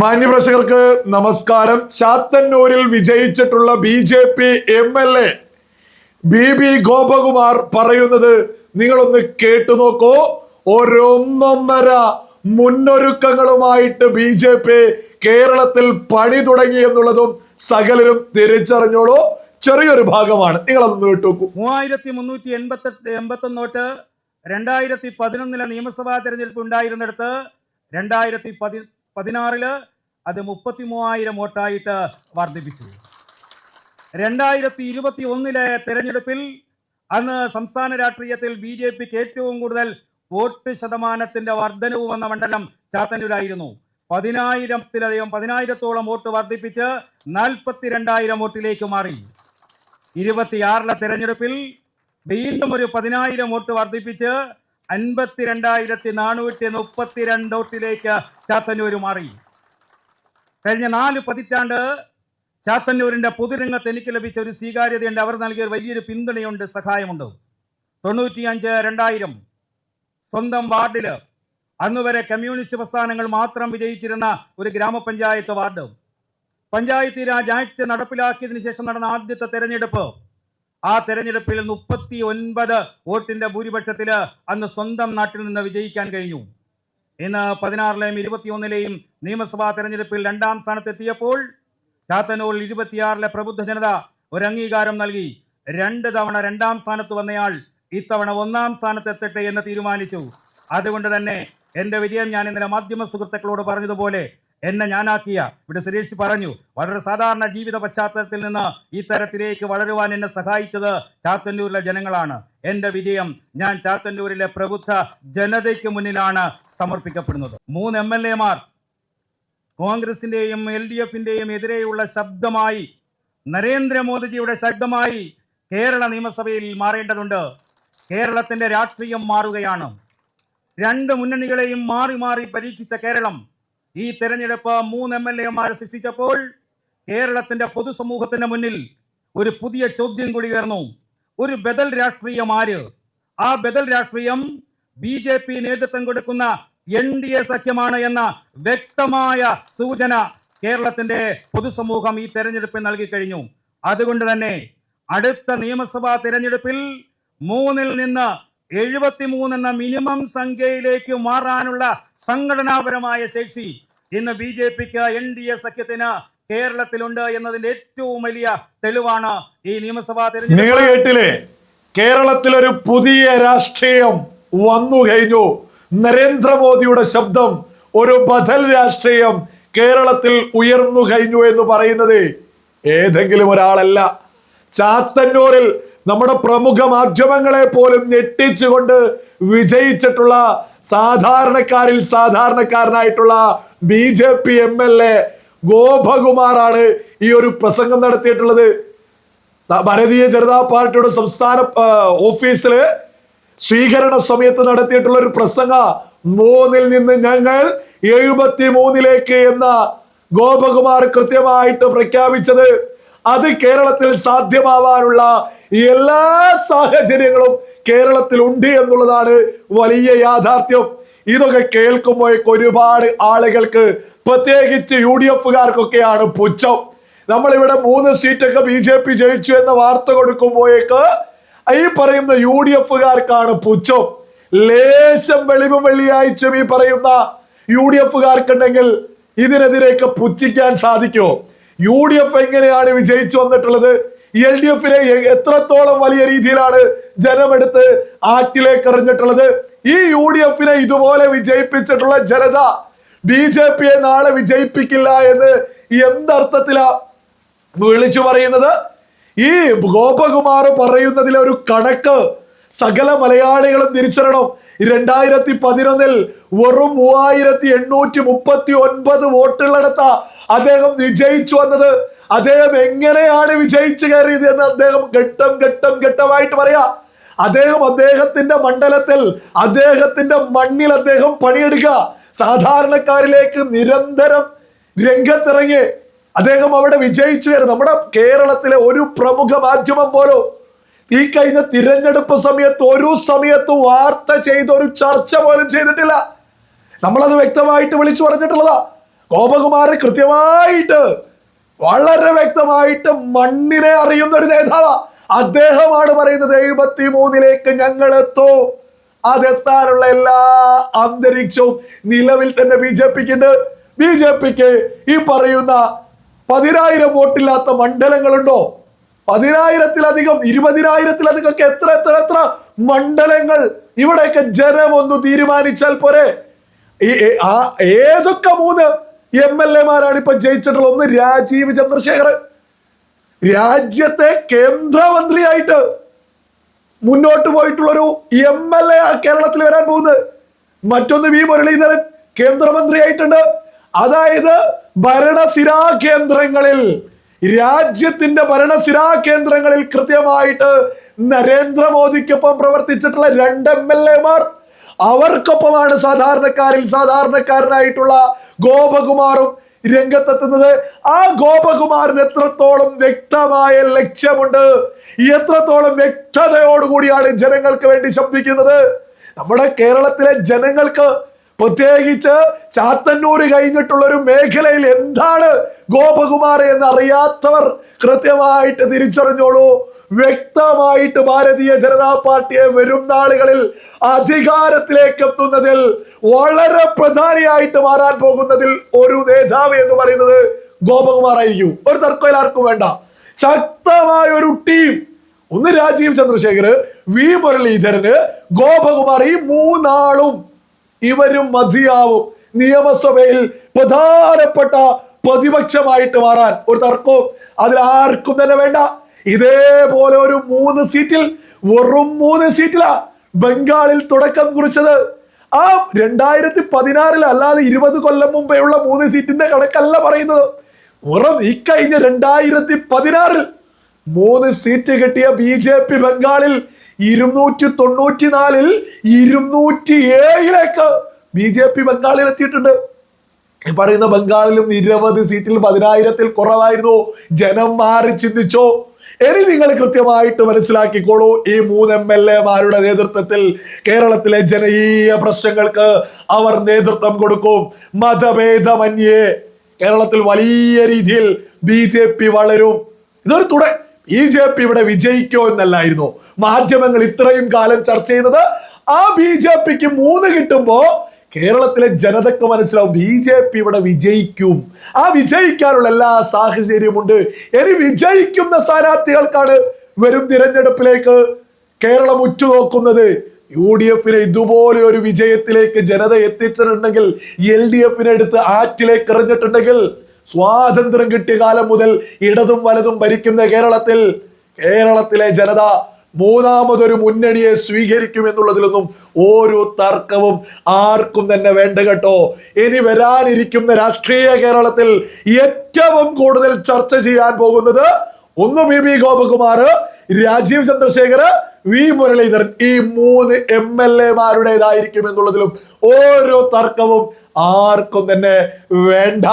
മാന്യപ്രേക്ഷകർക്ക് നമസ്കാരം. ചാത്തന്നൂരിൽ വിജയിച്ചിട്ടുള്ള BJP MLA B Gopakumar പറയുന്നത് നിങ്ങളൊന്ന് കേട്ടു നോക്കൂ. ഒരൊന്നൊന്നര മുന്നൊരുക്കങ്ങളുമായിട്ട് BJP കേരളത്തിൽ പണി തുടങ്ങി എന്നുള്ളതും സകലരും തിരിച്ചറിഞ്ഞോളൂ. ചെറിയൊരു ഭാഗമാണ്, നിങ്ങളതൊന്ന് കേട്ടുനോക്കൂ. 3388 2011 നിയമസഭാ തെരഞ്ഞെടുപ്പ് ഉണ്ടായിരുന്നിടത്ത് 2016 അത് 33,000 വോട്ടായിട്ട് വർദ്ധിപ്പിച്ചു. 2021 തെരഞ്ഞെടുപ്പിൽ അന്ന് സംസ്ഥാന രാഷ്ട്രീയത്തിൽ BJPക്ക് ഏറ്റവും കൂടുതൽ വോട്ട് ശതമാനത്തിന്റെ വർധനവ് വന്ന മണ്ഡലം ചാത്തന്നൂരായിരുന്നു. 10,000-ത്തോളം വോട്ട് വർദ്ധിപ്പിച്ച് 42,000 വോട്ടിലേക്ക് മാറി. 26 തെരഞ്ഞെടുപ്പിൽ വീണ്ടും ഒരു 10,000 വോട്ട് വർദ്ധിപ്പിച്ച് 52,432 വോട്ടിലേക്ക് ചാത്തന്നൂർ മാറി. കഴിഞ്ഞ 4 പതിറ്റാണ്ട് ചാത്തന്നൂരിന്റെ പൊതുരംഗത്ത് എനിക്ക് ലഭിച്ച ഒരു സ്വീകാര്യതയുണ്ട്. അവർ നൽകിയ വലിയൊരു പിന്തുണയുണ്ട്, സഹായമുണ്ട്. 95-2000 സ്വന്തം വാർഡില് അന്നുവരെ കമ്മ്യൂണിസ്റ്റ് പ്രസ്ഥാനങ്ങൾ മാത്രം വിജയിച്ചിരുന്ന ഒരു ഗ്രാമപഞ്ചായത്ത് വാർഡ് പഞ്ചായത്തി രാജ് ആക്ട് നടപ്പിലാക്കിയതിനു ശേഷം നടന്ന ആദ്യത്തെ തെരഞ്ഞെടുപ്പ്, ആ തെരഞ്ഞെടുപ്പിൽ 39 വോട്ടിന്റെ ഭൂരിപക്ഷത്തില് അന്ന് സ്വന്തം നാട്ടിൽ നിന്ന് വിജയിക്കാൻ കഴിഞ്ഞു. ഇന്ന് 16-ലെയും 21-ലെയും നിയമസഭാ തെരഞ്ഞെടുപ്പിൽ 2ാം സ്ഥാനത്തെത്തിയപ്പോൾ ചാത്തന്നൂരിൽ 26-ലെ പ്രബുദ്ധ ജനത ഒരു അംഗീകാരം നൽകി. 2 തവണ 2ാം സ്ഥാനത്ത് വന്നയാൾ ഇത്തവണ 1ാം സ്ഥാനത്തെത്തട്ടെ എന്ന് തീരുമാനിച്ചു. അതുകൊണ്ട് തന്നെ എന്റെ വിജയം ഞാൻ ഇന്നലെ മാധ്യമ സുഹൃത്തുക്കളോട് പറഞ്ഞതുപോലെ എന്നെ ഞാനാക്കിയ, ഇവിടെ സുരേഷ് പറഞ്ഞു, വളരെ സാധാരണ ജീവിത പശ്ചാത്തലത്തിൽ നിന്ന് ഈ തരത്തിലേക്ക് വളരുവാൻ എന്നെ സഹായിച്ചത് ചാത്തന്നൂരിലെ ജനങ്ങളാണ്. എന്റെ വിജയം ഞാൻ ചാത്തന്നൂരിലെ പ്രബുദ്ധ ജനതയ്ക്ക് മുന്നിലാണ് സമർപ്പിക്കപ്പെടുന്നത്. 3 MLA-മാർ കോൺഗ്രസിന്റെയും LDF-ന്റെയും എതിരെയുള്ള ശബ്ദമായി, നരേന്ദ്രമോദിജിയുടെ ശബ്ദമായി കേരള നിയമസഭയിൽ മാറേണ്ടതുണ്ട്. കേരളത്തിന്റെ രാഷ്ട്രീയം മാറുകയാണ്. 2 മുന്നണികളെയും മാറി മാറി പരീക്ഷിച്ച കേരളം ഈ തെരഞ്ഞെടുപ്പ് 3 MLA-മാരെ സൃഷ്ടിച്ചപ്പോൾ കേരളത്തിന്റെ പൊതുസമൂഹത്തിന്റെ മുന്നിൽ ഒരു പുതിയ ചോദ്യം കൂടി ഉയർന്നു. ഒരു ബദൽ രാഷ്ട്രീയം ആര്? ആ ബദൽ രാഷ്ട്രീയം BJP നേതൃത്വം കൊടുക്കുന്ന NDA സഖ്യമാണ് എന്ന വ്യക്തമായ സൂചന കേരളത്തിന്റെ പൊതുസമൂഹം ഈ തെരഞ്ഞെടുപ്പിൽ നൽകി കഴിഞ്ഞു. അതുകൊണ്ട് തന്നെ അടുത്ത നിയമസഭാ തെരഞ്ഞെടുപ്പിൽ 3-ൽ നിന്ന് 73 എന്ന മിനിമം സംഖ്യയിലേക്ക് മാറാനുള്ള സംഘടനാപരമായ ശേഷി ഇന്ന് BJPക്ക് NDA സഖ്യത്തിന് കേരളത്തിലുണ്ട് എന്നതിന്റെ ഏറ്റവും വലിയ തെളിവാണ് ഈ നിയമസഭാ തെരഞ്ഞെടുപ്പ്. നിങ്ങൾ കേട്ടില്ലേ, കേരളത്തിൽ ഒരു പുതിയ രാഷ്ട്രീയം വന്നു കഴിഞ്ഞു. നരേന്ദ്രമോദിയുടെ ശബ്ദം, ഒരു ബദൽ രാഷ്ട്രീയം കേരളത്തിൽ ഉയർന്നു കഴിഞ്ഞു എന്ന് പറയുന്നത് ഏതെങ്കിലും ഒരാളല്ല. ചാത്തന്നൂരിൽ നമ്മുടെ പ്രമുഖ മാധ്യമങ്ങളെ പോലും ഞെട്ടിച്ചുകൊണ്ട് വിജയിച്ചിട്ടുള്ള സാധാരണക്കാരിൽ സാധാരണക്കാരനായിട്ടുള്ള BJP MLA ഗോപകുമാറാണ് ഈ ഒരു പ്രസംഗം നടത്തിയിട്ടുള്ളത്. ഭാരതീയ ജനതാ പാർട്ടിയുടെ സംസ്ഥാന ഓഫീസില് സ്വീകരണ സമയത്ത് നടത്തിയിട്ടുള്ള ഒരു പ്രസംഗ, 3-ൽ നിന്ന് ഞങ്ങൾ 73-ലേക്ക് എന്ന ഗോപകുമാർ കൃത്യമായിട്ട് പ്രഖ്യാപിച്ചത്. അത് കേരളത്തിൽ സാധ്യമാവാനുള്ള എല്ലാ സാഹചര്യങ്ങളും കേരളത്തിൽ ഉണ്ട് എന്നുള്ളതാണ് വലിയ യാഥാർത്ഥ്യം. ഇതൊക്കെ കേൾക്കുമ്പോഴേക്ക് ഒരുപാട് ആളുകൾക്ക്, പ്രത്യേകിച്ച് UDF-കാർക്കൊക്കെയാണ് പുച്ഛം. നമ്മളിവിടെ 3 സീറ്റൊക്കെ BJP ജയിച്ചു എന്ന വാർത്ത കൊടുക്കുമ്പോഴേക്ക് ഈ പറയുന്ന UDF-കാർക്കാണ് പുച്ഛം. ലേശം വെളിവും വെള്ളിയാഴ്ചയും ഈ പറയുന്ന UDF-കാർക്കുണ്ടെങ്കിൽ ഇതിനെതിരെയൊക്കെ പുച്ഛിക്കാൻ സാധിക്കുമോ? UDF എങ്ങനെയാണ് വിജയിച്ചു വന്നിട്ടുള്ളത്? LDF-നെ എത്രത്തോളം വലിയ രീതിയിലാണ് ജനമെടുത്ത് ആറ്റിലേക്ക് എറിഞ്ഞിട്ടുള്ളത്? ഈ UDF-നെ ഇതുപോലെ വിജയിപ്പിച്ചിട്ടുള്ള ജനത BJP-യെ നാളെ വിജയിപ്പിക്കില്ല എന്ന് എന്തർത്ഥത്തിലാ വിളിച്ചു പറയുന്നത്? ഈ ഗോപകുമാർ പറയുന്നതിലെ ഒരു കണക്ക് സകല മലയാളികളും തിരിച്ചറിയണം. 2011-ൽ വെറും 3,839 വോട്ടുള്ളിടത്ത അദ്ദേഹം വിജയിച്ചു വന്നത്. അദ്ദേഹം എങ്ങനെയാണ് വിജയിച്ചു കയറിയത് എന്ന് അദ്ദേഹം ഘട്ടമായിട്ട് പറയാ. അദ്ദേഹത്തിന്റെ മണ്ഡലത്തിൽ, അദ്ദേഹത്തിന്റെ മണ്ണിൽ അദ്ദേഹം പണിയെടുക്കുക, സാധാരണക്കാരിലേക്ക് നിരന്തരം രംഗത്തിറങ്ങി അദ്ദേഹം അവിടെ വിജയിച്ചു കയറി. നമ്മുടെ കേരളത്തിലെ ഒരു പ്രമുഖ മാധ്യമം പോലും ഈ കഴിഞ്ഞ തിരഞ്ഞെടുപ്പ് സമയത്ത് ഒരു സമയത്തും വാർത്ത ചെയ്ത ഒരു ചർച്ച പോലും ചെയ്തിട്ടില്ല. നമ്മളത് വ്യക്തമായിട്ട് വിളിച്ചു പറഞ്ഞിട്ടുള്ളതാ. ഗോപകുമാർ കൃത്യമായിട്ട് വളരെ വ്യക്തമായിട്ട് മണ്ണിനെ അറിയുന്ന ഒരു നേതാവ്. അദ്ദേഹമാണ് പറയുന്നത് 73 ഞങ്ങൾ എത്തോ. അതെത്താനുള്ള എല്ലാ അന്തരീക്ഷവും നിലവിൽ തന്നെ BJPക്ക് ഉണ്ട്. BJPക്ക് ഈ പറയുന്ന 10,000 വോട്ടില്ലാത്ത മണ്ഡലങ്ങളുണ്ടോ? 10,000-ലധികം 20,000-ലധികം ഒക്കെ എത്ര മണ്ഡലങ്ങൾ. ഇവിടെയൊക്കെ ജനം ഒന്ന് തീരുമാനിച്ചാൽ പോരെ. ഏതൊക്കെ 3 MLA-മാരാണ് ഇപ്പൊ ജയിച്ചിട്ടുള്ളത്? ഒന്ന് രാജീവ് ചന്ദ്രശേഖർ, രാജ്യത്തെ കേന്ദ്രമന്ത്രിയായിട്ട് മുന്നോട്ട് പോയിട്ടുള്ളൊരു MLA കേരളത്തിൽ വരാൻ പോകുന്നത്. മറ്റൊന്ന് V മുരളീധരൻ, കേന്ദ്രമന്ത്രിയായിട്ടുണ്ട്. അതായത് ഭരണസിരാ കേന്ദ്രങ്ങളിൽ, രാജ്യത്തിന്റെ ഭരണസിരാ കേന്ദ്രങ്ങളിൽ കൃത്യമായിട്ട് നരേന്ദ്രമോദിക്കൊപ്പം പ്രവർത്തിച്ചിട്ടുള്ള 2 MLA-മാർ. അവർക്കൊപ്പമാണ് സാധാരണക്കാരനായിട്ടുള്ള ഗോപകുമാറും രംഗത്തെത്തുന്നത്. ആ ഗോപകുമാറിന് എത്രത്തോളം വ്യക്തമായ ലക്ഷ്യമുണ്ട്, എത്രത്തോളം വ്യക്തതയോടുകൂടിയാണ് ജനങ്ങൾക്ക് വേണ്ടി ശബ്ദിക്കുന്നത്. നമ്മുടെ കേരളത്തിലെ ജനങ്ങൾക്ക്, പ്രത്യേകിച്ച് ചാത്തന്നൂർ കഴിഞ്ഞിട്ടുള്ള ഒരു മേഖലയിൽ എന്താണ് ഗോപകുമാർ എന്ന് അറിയാത്തവർ കൃത്യമായിട്ട് തിരിച്ചറിഞ്ഞോളൂ. വ്യക്തമായിട്ട് ഭാരതീയ ജനതാ പാർട്ടിയെ വരും നാളുകളിൽ അധികാരത്തിലേക്ക് എത്തുന്നതിൽ വളരെ പ്രധാനിയായിട്ട് മാറാൻ പോകുന്നതിൽ ഒരു നേതാവ് എന്ന് പറയുന്നത് ഗോപകുമാർ ആയിരിക്കും. ഒരു തർക്കം ആർക്കും വേണ്ട. ശക്തമായ ഒരു ടീം. ഒന്ന് രാജീവ് ചന്ദ്രശേഖർ, V മുരളീധരന്, ഗോപകുമാർ, ഈ 3 ആളും ഇവരും മതിയാവും നിയമസഭയിൽ പ്രധാനപ്പെട്ട പ്രതിപക്ഷമായിട്ട് മാറാൻ. ഒരു തർക്കവും അതിൽ ആർക്കും തന്നെ വേണ്ട. ഇതേപോലെ ഒരു 3 സീറ്റിൽ, വെറും 3 സീറ്റിലാ ബംഗാളിൽ തുടക്കം കുറിച്ചത്. ആ 2016 അല്ലാതെ 20 കൊല്ലം മുമ്പേ ഉള്ള 3 സീറ്റിന്റെ കണക്കല്ല പറയുന്നത്. വെറും ഇക്കഴിഞ്ഞ 2016 3 സീറ്റ് കിട്ടിയ BJP ബംഗാളിൽ 294-ൽ 207-ലേക്ക് BJP ബംഗാളിൽ എത്തിയിട്ടുണ്ട്. ഈ പറയുന്ന ബംഗാളിലും നിരവധി സീറ്റിൽ 10,000-ൽ കുറവായിരുന്നു. ജനം മാറി ചിന്തിച്ചോ? ഇനി നിങ്ങൾ കൃത്യമായിട്ട് മനസ്സിലാക്കിക്കോളൂ. ഈ 3 MLA-മാരുടെ നേതൃത്വത്തിൽ കേരളത്തിലെ ജനകീയ പ്രശ്നങ്ങൾക്ക് അവർ നേതൃത്വം കൊടുക്കും. മതഭേദമന്യേ കേരളത്തിൽ വലിയ രീതിയിൽ BJP വളരും. ഇതൊരു BJP ഇവിടെ വിജയിക്കോ എന്നല്ലായിരുന്നു മാധ്യമങ്ങൾ ഇത്രയും കാലം ചർച്ച ചെയ്യുന്നത്. ആ BJPക്ക് 3 കിട്ടുമ്പോ കേരളത്തിലെ ജനതക്ക് മനസ്സിലാവും BJP ഇവിടെ വിജയിക്കും. ആ വിജയിക്കാനുള്ള എല്ലാ സാഹചര്യമുണ്ട്. ഇനി വിജയിക്കുന്ന സ്ഥാനാർത്ഥികൾക്കാണ് വരും തിരഞ്ഞെടുപ്പിലേക്ക് കേരളം ഉറ്റുനോക്കുന്നത്. UDF-നെ ഇതുപോലെ ഒരു വിജയത്തിലേക്ക് ജനത എത്തിച്ചിട്ടുണ്ടെങ്കിൽ, LDF-നെ എടുത്ത് ആറ്റിലേക്ക് എറിഞ്ഞിട്ടുണ്ടെങ്കിൽ, സ്വാതന്ത്ര്യം കിട്ടിയ കാലം മുതൽ ഇടതും വലതും ഭരിക്കുന്ന കേരളത്തിലെ ജനത 3ാമതൊരു മുന്നണിയെ സ്വീകരിക്കും എന്നുള്ളതിലൊന്നും ഒരു തർക്കവും ആർക്കും തന്നെ വേണ്ട കേട്ടോ. ഇനി വരാനിരിക്കുന്ന രാഷ്ട്രീയ കേരളത്തിൽ ഏറ്റവും കൂടുതൽ ചർച്ച ചെയ്യാൻ പോകുന്നത് ഒന്ന് BB ഗോപകുമാർ, രാജീവ് ചന്ദ്രശേഖർ, V മുരളീധരൻ, ഈ 3 MLA-മാരുടേതായിരിക്കും എന്നുള്ളതിലും ഓരോ തർക്കവും ആർക്കും തന്നെ വേണ്ട.